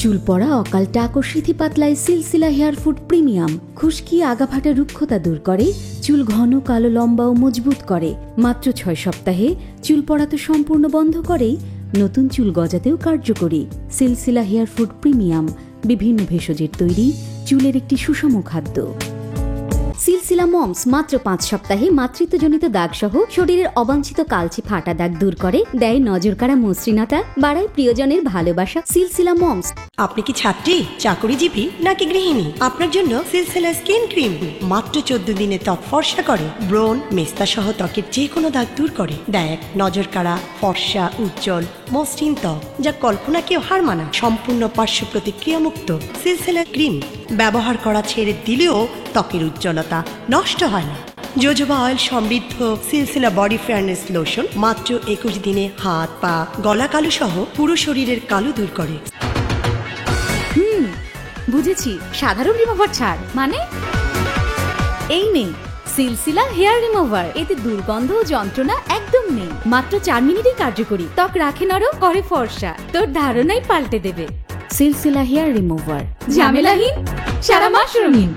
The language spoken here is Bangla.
চুল পড়া, অকাল টাক ও সিথি পাতলায় সিলসিলা হেয়ার ফুড প্রিমিয়াম। খুশকি, আগাফাটা রুক্ষতা দূর করে, চুল ঘন, কালো, লম্বা ও মজবুত করে। মাত্র 6 সপ্তাহে চুল পড়া তো সম্পূর্ণ বন্ধ করেই, নতুন চুল গজাতেও কার্যকরী। সিলসিলা হেয়ার ফুড প্রিমিয়াম বিভিন্ন ভেষজের তৈরি চুলের একটি সুষম খাদ্য। সিলসিলা মমস মাত্র 5 সপ্তাহে মাতৃত্বজনিত দাগ সহ শরীরের অবাঞ্ছিত কালচে ফাটা দাগ দূর করে, দেয় নজরকাড়া মসৃণতা, বাড়ায় প্রিয়জনের ভালোবাসা। সিলসিলা মমস। আপনি কি ছাত্রী, চাকরিজীবী নাকি গৃহিণী? আপনার জন্য সিলসিলা স্কিন ক্রিম মাত্র 14 দিনে ত্বক ফর্সা করে, ব্রণ, মেস্তা সহ ত্বকের যে কোনো দাগ দূর করে, দেয় এক নজরকাড়া, ফর্সা, উজ্জ্বল, মসৃণ ত্বক, যা কল্পনাকেও হার মানা। সম্পূর্ণ পার্শ্ব প্রতিক্রিয়া মুক্ত সিলসিলা ক্রিম ব্যবহার করা ছেড়ে দিলেও ত্বকের উজ্জ্বলতা নষ্ট হয় না। জোজোবা অয়েল সমৃদ্ধ সিলসিলা বডি ফেয়ারনেস লোশন মাত্র 21 দিনে হাত, পা, গলা কালো সহ পুরো শরীরের কালো দূর করে। বুঝেছি, সাধারণ রিমুভার ছাড় মানে এই নেই। সিলসিলা হেয়ার রিমুভার, এতে দুর্গন্ধ ও যন্ত্রণা একদম নেই। মাত্র 4 মিনিটেই কার্যকরী, ত্বক রাখে নরম, করে ফর্সা, তোর ধারণাই পাল্টে দেবে। সিলসিলা হেয়ার রিমুভার, ঝামেলাহীন, সারা মাস রঙিন।